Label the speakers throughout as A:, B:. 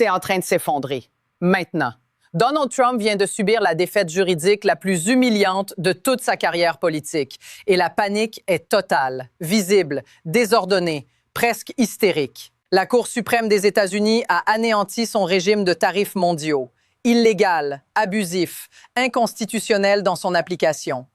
A: c'est en train de s'effondrer. Maintenant. Donald Trump vient de subir la défaite juridique la plus humiliante de toute sa carrière politique. Et la panique est totale, visible, désordonnée, presque hystérique. La Cour suprême des États-Unis a anéanti son régime de tarifs mondiaux. Illégal, abusif, inconstitutionnel dans son application.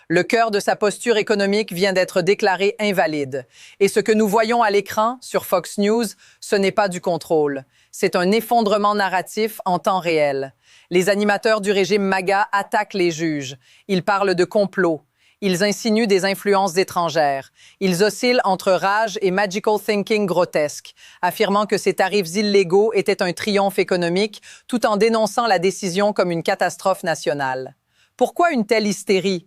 A: Le cœur de sa posture économique vient d'être déclaré invalide. Et ce que nous voyons à l'écran, sur Fox News, ce n'est pas du contrôle. C'est un effondrement narratif en temps réel. Les animateurs du régime MAGA attaquent les juges. Ils parlent de complot. Ils insinuent des influences étrangères. Ils oscillent entre rage et magical thinking grotesque, affirmant que ces tarifs illégaux étaient un triomphe économique, tout en dénonçant la décision comme une catastrophe nationale. Pourquoi une telle hystérie?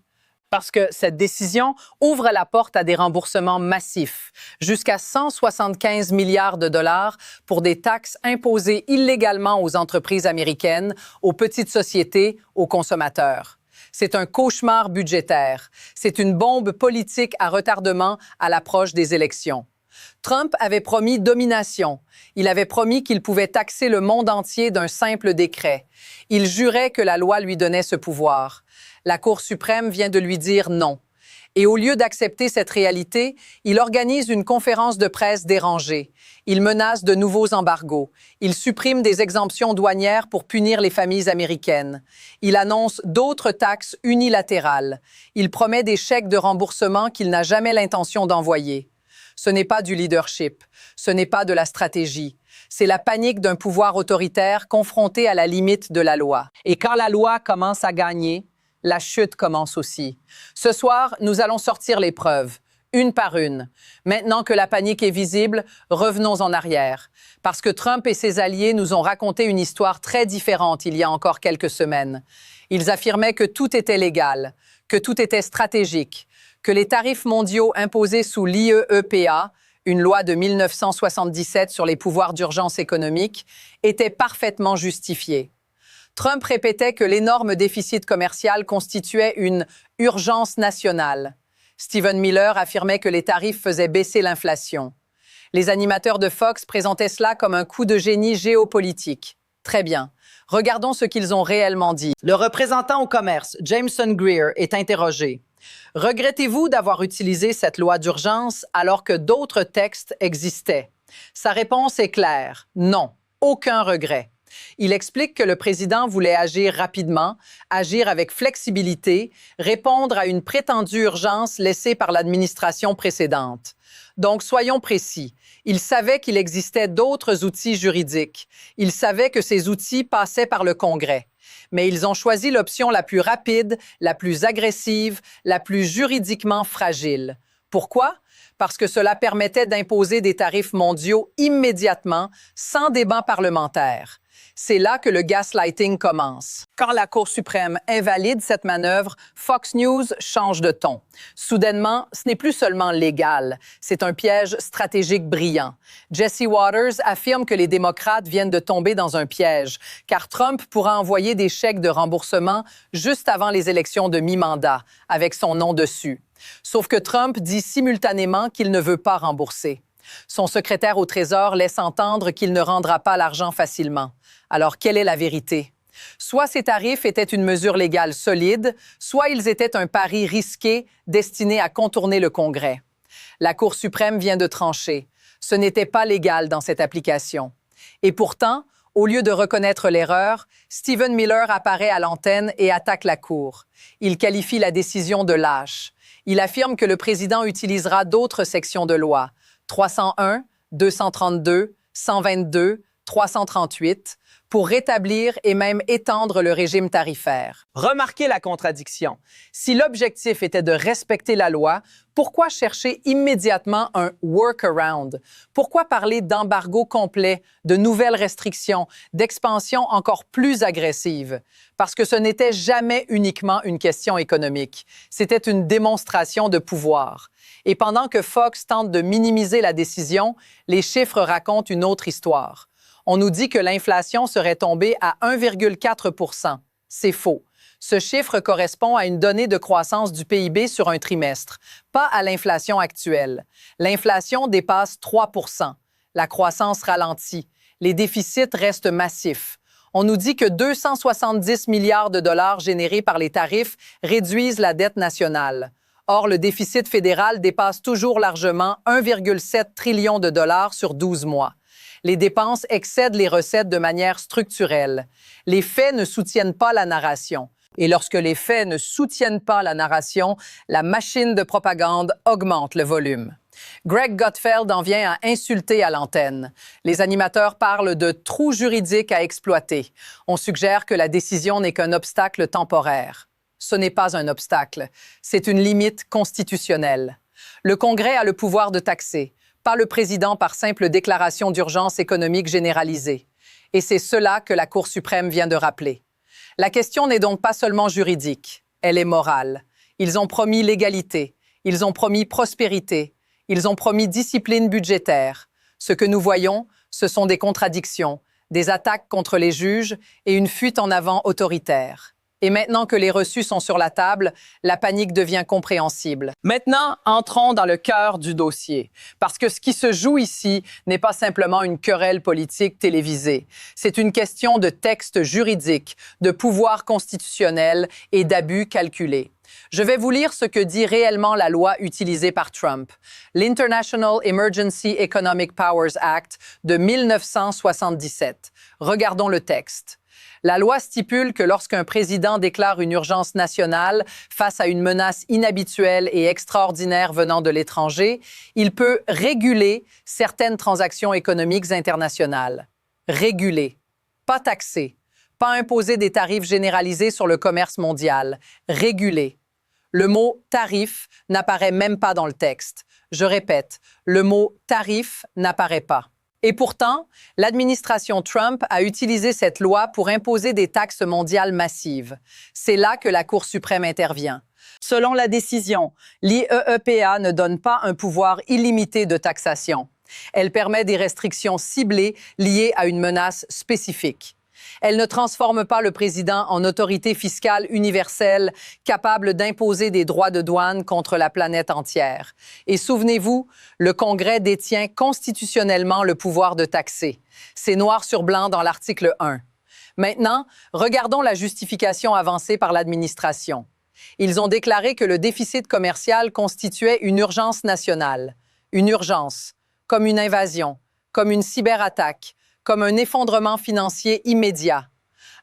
A: Parce que cette décision ouvre la porte à des remboursements massifs, jusqu'à 175 milliards de dollars pour des taxes imposées illégalement aux entreprises américaines, aux petites sociétés, aux consommateurs. C'est un cauchemar budgétaire. C'est une bombe politique à retardement à l'approche des élections. Trump avait promis domination. Il avait promis qu'il pouvait taxer le monde entier d'un simple décret. Il jurait que la loi lui donnait ce pouvoir. La Cour suprême vient de lui dire non. Et au lieu d'accepter cette réalité, il organise une conférence de presse dérangée. Il menace de nouveaux embargos. Il supprime des exemptions douanières pour punir les familles américaines. Il annonce d'autres taxes unilatérales. Il promet des chèques de remboursement qu'il n'a jamais l'intention d'envoyer. Ce n'est pas du leadership. Ce n'est pas de la stratégie. C'est la panique d'un pouvoir autoritaire confronté à la limite de la loi. Et quand la loi commence à gagner, la chute commence aussi. Ce soir, nous allons sortir les preuves, une par une. Maintenant que la panique est visible, revenons en arrière. Parce que Trump et ses alliés nous ont raconté une histoire très différente il y a encore quelques semaines. Ils affirmaient que tout était légal, que tout était stratégique, que les tarifs mondiaux imposés sous l'IEEPA, une loi de 1977 sur les pouvoirs d'urgence économique, étaient parfaitement justifiés. Trump répétait que l'énorme déficit commercial constituait une « urgence nationale ». Stephen Miller affirmait que les tarifs faisaient baisser l'inflation. Les animateurs de Fox présentaient cela comme un coup de génie géopolitique. Très bien. Regardons ce qu'ils ont réellement dit. Le représentant au commerce, Jameson Greer, est interrogé. « Regrettez-vous d'avoir utilisé cette loi d'urgence alors que d'autres textes existaient? » Sa réponse est claire. Non, aucun regret. Il explique que le président voulait agir rapidement, agir avec flexibilité, répondre à une prétendue urgence laissée par l'administration précédente. Donc, soyons précis. Il savait qu'il existait d'autres outils juridiques. Il savait que ces outils passaient par le Congrès. Mais ils ont choisi l'option la plus rapide, la plus agressive, la plus juridiquement fragile. Pourquoi? Parce que cela permettait d'imposer des tarifs mondiaux immédiatement, sans débat parlementaire. C'est là que le gaslighting commence. Quand la Cour suprême invalide cette manœuvre, Fox News change de ton. Soudainement, ce n'est plus seulement légal, c'est un piège stratégique brillant. Jesse Waters affirme que les démocrates viennent de tomber dans un piège, car Trump pourra envoyer des chèques de remboursement juste avant les élections de mi-mandat, avec son nom dessus. Sauf que Trump dit simultanément qu'il ne veut pas rembourser. Son secrétaire au Trésor laisse entendre qu'il ne rendra pas l'argent facilement. Alors, quelle est la vérité? Soit ces tarifs étaient une mesure légale solide, soit ils étaient un pari risqué destiné à contourner le Congrès. La Cour suprême vient de trancher. Ce n'était pas légal dans cette application. Et pourtant, au lieu de reconnaître l'erreur, Stephen Miller apparaît à l'antenne et attaque la Cour. Il qualifie la décision de lâche. Il affirme que le président utilisera d'autres sections de loi, 301, 232, 122, 338, pour rétablir et même étendre le régime tarifaire. Remarquez la contradiction. Si l'objectif était de respecter la loi, pourquoi chercher immédiatement un workaround? Pourquoi parler d'embargo complet, de nouvelles restrictions, d'expansion encore plus agressive? Parce que ce n'était jamais uniquement une question économique. C'était une démonstration de pouvoir. Et pendant que Fox tente de minimiser la décision, les chiffres racontent une autre histoire. On nous dit que l'inflation serait tombée à 1,4 %. C'est faux. Ce chiffre correspond à une donnée de croissance du PIB sur un trimestre, pas à l'inflation actuelle. L'inflation dépasse 3 %. La croissance ralentit. Les déficits restent massifs. On nous dit que 270 milliards de dollars générés par les tarifs réduisent la dette nationale. Or, le déficit fédéral dépasse toujours largement 1,7 trillion de dollars sur 12 mois. Les dépenses excèdent les recettes de manière structurelle. Les faits ne soutiennent pas la narration. Et lorsque les faits ne soutiennent pas la narration, la machine de propagande augmente le volume. Greg Gutfeld en vient à insulter à l'antenne. Les animateurs parlent de trous juridiques à exploiter. On suggère que la décision n'est qu'un obstacle temporaire. Ce n'est pas un obstacle, c'est une limite constitutionnelle. Le Congrès a le pouvoir de taxer, pas le président par simple déclaration d'urgence économique généralisée. Et c'est cela que la Cour suprême vient de rappeler. La question n'est donc pas seulement juridique, elle est morale. Ils ont promis l'égalité, ils ont promis prospérité, ils ont promis discipline budgétaire. Ce que nous voyons, ce sont des contradictions, des attaques contre les juges et une fuite en avant autoritaire. Et maintenant que les reçus sont sur la table, la panique devient compréhensible. Maintenant, entrons dans le cœur du dossier. Parce que ce qui se joue ici n'est pas simplement une querelle politique télévisée. C'est une question de texte juridique, de pouvoir constitutionnel et d'abus calculés. Je vais vous lire ce que dit réellement la loi utilisée par Trump, l'International Emergency Economic Powers Act de 1977. Regardons le texte. La loi stipule que lorsqu'un président déclare une urgence nationale face à une menace inhabituelle et extraordinaire venant de l'étranger, il peut réguler certaines transactions économiques internationales. Réguler, pas taxer, pas imposer des tarifs généralisés sur le commerce mondial. Réguler. Le mot « tarif » n'apparaît même pas dans le texte. Je répète, le mot « tarif » n'apparaît pas. Et pourtant, l'administration Trump a utilisé cette loi pour imposer des taxes mondiales massives. C'est là que la Cour suprême intervient. Selon la décision, l'IEEPA ne donne pas un pouvoir illimité de taxation. Elle permet des restrictions ciblées liées à une menace spécifique. Elle ne transforme pas le président en autorité fiscale universelle capable d'imposer des droits de douane contre la planète entière. Et souvenez-vous, le Congrès détient constitutionnellement le pouvoir de taxer. C'est noir sur blanc dans l'article 1. Maintenant, regardons la justification avancée par l'administration. Ils ont déclaré que le déficit commercial constituait une urgence nationale. Une urgence, comme une invasion, comme une cyberattaque, comme un effondrement financier immédiat.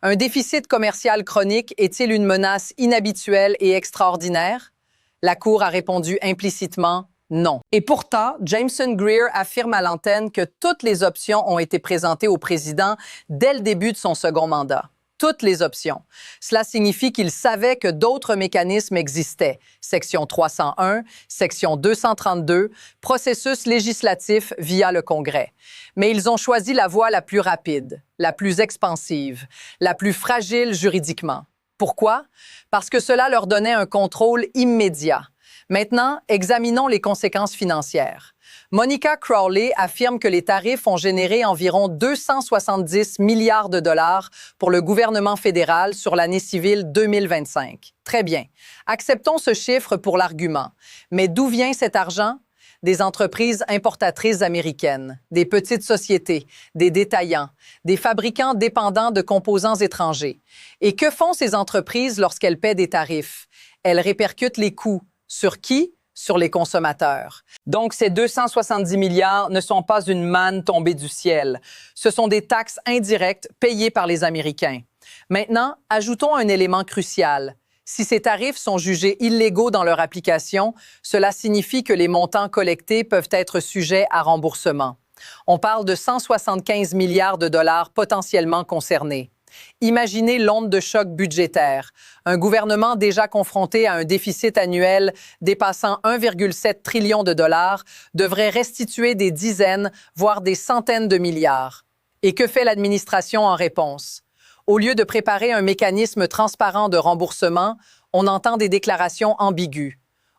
A: Un déficit commercial chronique est-il une menace inhabituelle et extraordinaire? La Cour a répondu implicitement non. Et pourtant, Jameson Greer affirme à l'antenne que toutes les options ont été présentées au président dès le début de son second mandat. Toutes les options. Cela signifie qu'il savait que d'autres mécanismes existaient. Section 301, section 232, processus législatif via le Congrès. Mais ils ont choisi la voie la plus rapide, la plus expansive, la plus fragile juridiquement. Pourquoi? Parce que cela leur donnait un contrôle immédiat. Maintenant, examinons les conséquences financières. Monica Crowley affirme que les tarifs ont généré environ 270 milliards de dollars pour le gouvernement fédéral sur l'année civile 2025. Très bien. Acceptons ce chiffre pour l'argument. Mais d'où vient cet argent? Des entreprises importatrices américaines, des petites sociétés, des détaillants, des fabricants dépendants de composants étrangers. Et que font ces entreprises lorsqu'elles paient des tarifs? Elles répercutent les coûts. Sur qui? Sur les consommateurs. Donc, ces 270 milliards ne sont pas une manne tombée du ciel. Ce sont des taxes indirectes payées par les Américains. Maintenant, ajoutons un élément crucial. Si ces tarifs sont jugés illégaux dans leur application, cela signifie que les montants collectés peuvent être sujets à remboursement. On parle de 175 milliards de dollars potentiellement concernés. Imaginez l'onde de choc budgétaire. Un gouvernement déjà confronté à un déficit annuel dépassant 1,7 trillion de dollars devrait restituer des dizaines, voire des centaines de milliards. Et que fait l'administration en réponse? Au lieu de préparer un mécanisme transparent de remboursement, on entend des déclarations ambiguës.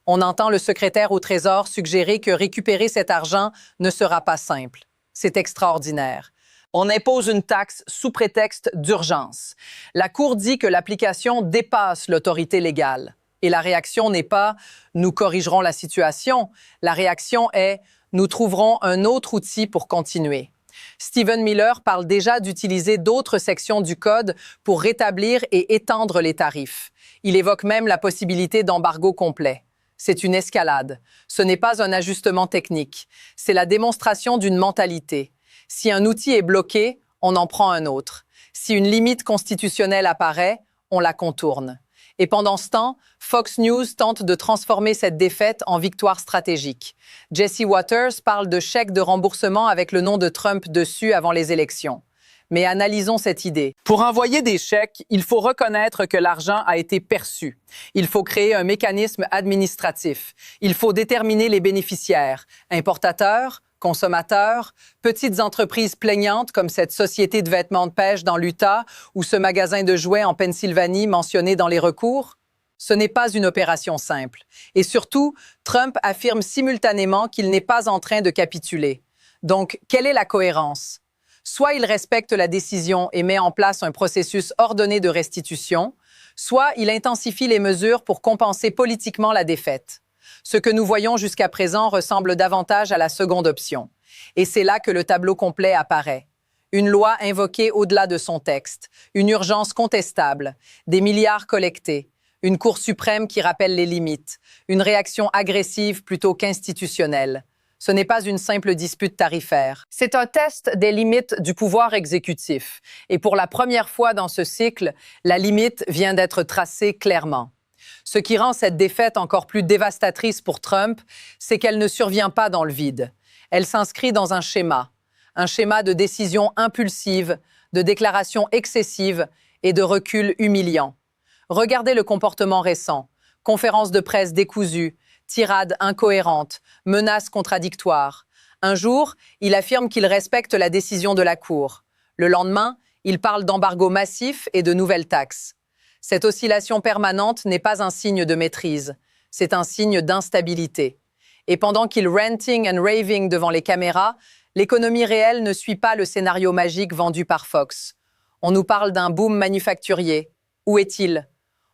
A: On entend le secrétaire au Trésor suggérer que récupérer cet argent ne sera pas simple. C'est extraordinaire. On impose une taxe sous prétexte d'urgence. La Cour dit que l'application dépasse l'autorité légale. Et la réaction n'est pas « nous corrigerons la situation ». La réaction est « nous trouverons un autre outil pour continuer ». Stephen Miller parle déjà d'utiliser d'autres sections du code pour rétablir et étendre les tarifs. Il évoque même la possibilité d'embargo complet. C'est une escalade. Ce n'est pas un ajustement technique. C'est la démonstration d'une mentalité. Si un outil est bloqué, on en prend un autre. Si une limite constitutionnelle apparaît, on la contourne. Et pendant ce temps, Fox News tente de transformer cette défaite en victoire stratégique. Jesse Waters parle de chèques de remboursement avec le nom de Trump dessus avant les élections. Mais analysons cette idée. Pour envoyer des chèques, il faut reconnaître que l'argent a été perçu. Il faut créer un mécanisme administratif. Il faut déterminer les bénéficiaires, importateurs, consommateurs, petites entreprises plaignantes comme cette société de vêtements de pêche dans l'Utah ou ce magasin de jouets en Pennsylvanie mentionné dans les recours. Ce n'est pas une opération simple. Et surtout, Trump affirme simultanément qu'il n'est pas en train de capituler. Donc, quelle est la cohérence? Soit il respecte la décision et met en place un processus ordonné de restitution, soit il intensifie les mesures pour compenser politiquement la défaite. Ce que nous voyons jusqu'à présent ressemble davantage à la seconde option. Et c'est là que le tableau complet apparaît. Une loi invoquée au-delà de son texte, une urgence contestable, des milliards collectés, une Cour suprême qui rappelle les limites, une réaction agressive plutôt qu'institutionnelle. Ce n'est pas une simple dispute tarifaire. C'est un test des limites du pouvoir exécutif. Et pour la première fois dans ce cycle, la limite vient d'être tracée clairement. Ce qui rend cette défaite encore plus dévastatrice pour Trump, c'est qu'elle ne survient pas dans le vide. Elle s'inscrit dans un schéma de décisions impulsives, de déclarations excessives et de reculs humiliants. Regardez le comportement récent. Conférences de presse décousues, tirades incohérentes, menaces contradictoires. Un jour, il affirme qu'il respecte la décision de la Cour. Le lendemain, il parle d'embargo massif et de nouvelles taxes. Cette oscillation permanente n'est pas un signe de maîtrise, c'est un signe d'instabilité. Et pendant qu'il ranting and raving devant les caméras, l'économie réelle ne suit pas le scénario magique vendu par Fox. On nous parle d'un boom manufacturier. Où est-il?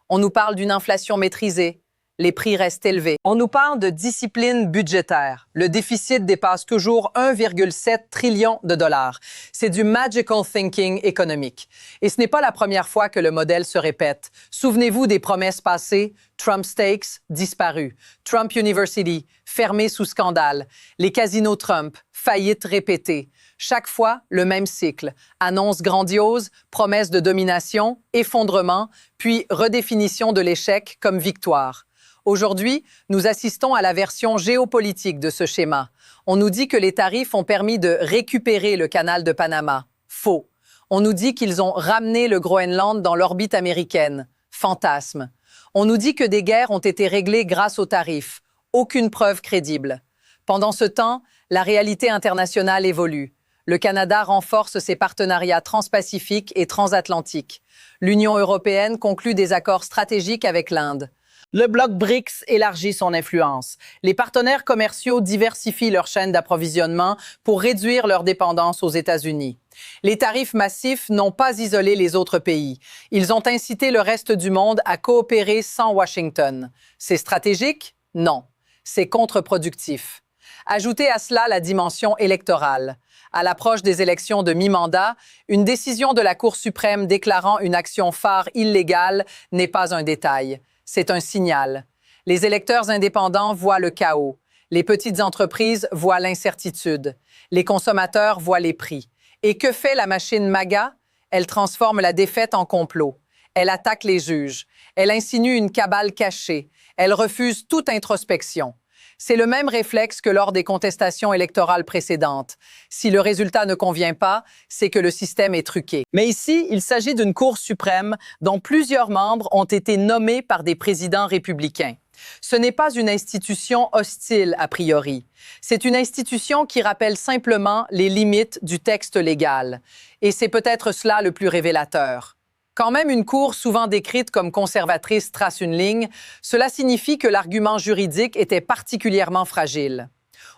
A: On nous parle d'une inflation maîtrisée. Les prix restent élevés. On nous parle de discipline budgétaire. Le déficit dépasse toujours 1,7 trillion de dollars. C'est du magical thinking économique. Et ce n'est pas la première fois que le modèle se répète. Souvenez-vous des promesses passées. Trump Steaks, disparu. Trump University, fermé sous scandale. Les casinos Trump, faillite répétée. Chaque fois, le même cycle. Annonce grandiose, promesse de domination, effondrement, puis redéfinition de l'échec comme victoire. Aujourd'hui, nous assistons à la version géopolitique de ce schéma. On nous dit que les tarifs ont permis de récupérer le canal de Panama. Faux. On nous dit qu'ils ont ramené le Groenland dans l'orbite américaine. Fantasme. On nous dit que des guerres ont été réglées grâce aux tarifs. Aucune preuve crédible. Pendant ce temps, la réalité internationale évolue. Le Canada renforce ses partenariats transpacifiques et transatlantiques. L'Union européenne conclut des accords stratégiques avec l'Inde. Le bloc BRICS élargit son influence. Les partenaires commerciaux diversifient leurs chaînes d'approvisionnement pour réduire leur dépendance aux États-Unis. Les tarifs massifs n'ont pas isolé les autres pays. Ils ont incité le reste du monde à coopérer sans Washington. C'est stratégique? Non. C'est contre-productif. Ajoutez à cela la dimension électorale. À l'approche des élections de mi-mandat, une décision de la Cour suprême déclarant une action phare illégale n'est pas un détail. C'est un signal. Les électeurs indépendants voient le chaos. Les petites entreprises voient l'incertitude. Les consommateurs voient les prix. Et que fait la machine MAGA? Elle transforme la défaite en complot. Elle attaque les juges. Elle insinue une cabale cachée. Elle refuse toute introspection. C'est le même réflexe que lors des contestations électorales précédentes. Si le résultat ne convient pas, c'est que le système est truqué. Mais ici, il s'agit d'une Cour suprême dont plusieurs membres ont été nommés par des présidents républicains. Ce n'est pas une institution hostile a priori. C'est une institution qui rappelle simplement les limites du texte légal. Et c'est peut-être cela le plus révélateur. Quand même une Cour souvent décrite comme conservatrice trace une ligne, cela signifie que l'argument juridique était particulièrement fragile.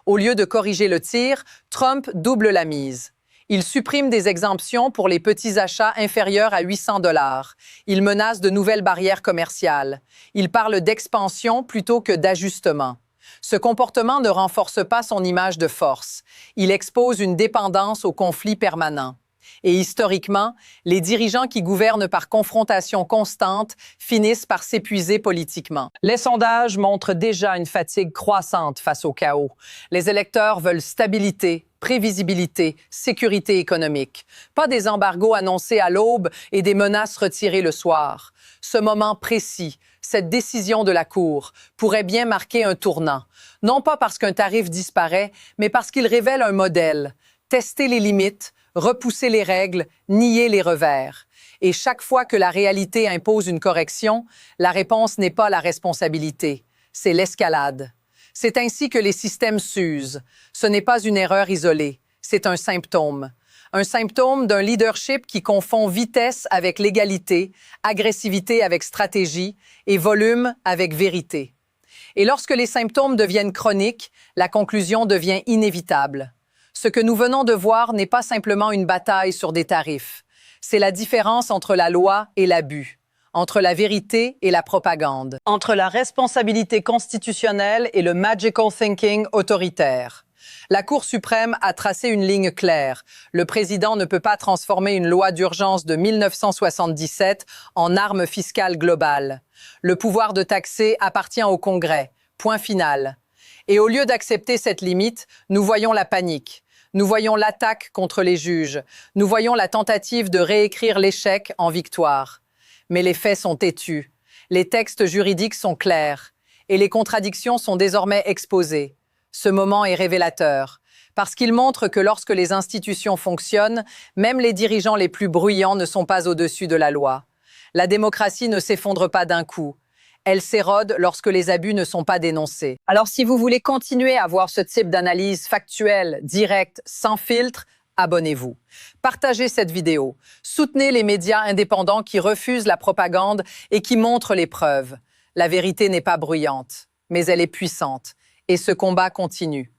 A: Au lieu de corriger le tir, Trump double la mise. Il supprime des exemptions pour les petits achats inférieurs à 800 $. Il menace de nouvelles barrières commerciales. Il parle d'expansion plutôt que d'ajustement. Ce comportement ne renforce pas son image de force. Il expose une dépendance au conflit permanent. Et historiquement, les dirigeants qui gouvernent par confrontation constante finissent par s'épuiser politiquement. Les sondages montrent déjà une fatigue croissante face au chaos. Les électeurs veulent stabilité, prévisibilité, sécurité économique. Pas des embargos annoncés à l'aube et des menaces retirées le soir. Ce moment précis, cette décision de la Cour, pourrait bien marquer un tournant. Non pas parce qu'un tarif disparaît, mais parce qu'il révèle un modèle. Tester les limites, repousser les règles, nier les revers. Et chaque fois que la réalité impose une correction, la réponse n'est pas la responsabilité, c'est l'escalade. C'est ainsi que les systèmes s'usent. Ce n'est pas une erreur isolée, c'est un symptôme. Un symptôme d'un leadership qui confond vitesse avec légalité, agressivité avec stratégie et volume avec vérité. Et lorsque les symptômes deviennent chroniques, la conclusion devient inévitable. Ce que nous venons de voir n'est pas simplement une bataille sur des tarifs. C'est la différence entre la loi et l'abus, entre la vérité et la propagande, entre la responsabilité constitutionnelle et le magical thinking autoritaire. La Cour suprême a tracé une ligne claire. Le président ne peut pas transformer une loi d'urgence de 1977 en arme fiscale globale. Le pouvoir de taxer appartient au Congrès. Point final. Et au lieu d'accepter cette limite, nous voyons la panique. Nous voyons l'attaque contre les juges. Nous voyons la tentative de réécrire l'échec en victoire. Mais les faits sont têtus. Les textes juridiques sont clairs. Et les contradictions sont désormais exposées. Ce moment est révélateur, parce qu'il montre que lorsque les institutions fonctionnent, même les dirigeants les plus bruyants ne sont pas au-dessus de la loi. La démocratie ne s'effondre pas d'un coup. Elle s'érode lorsque les abus ne sont pas dénoncés. Alors si vous voulez continuer à voir ce type d'analyse factuelle, directe, sans filtre, abonnez-vous. Partagez cette vidéo. Soutenez les médias indépendants qui refusent la propagande et qui montrent les preuves. La vérité n'est pas bruyante, mais elle est puissante. Et ce combat continue.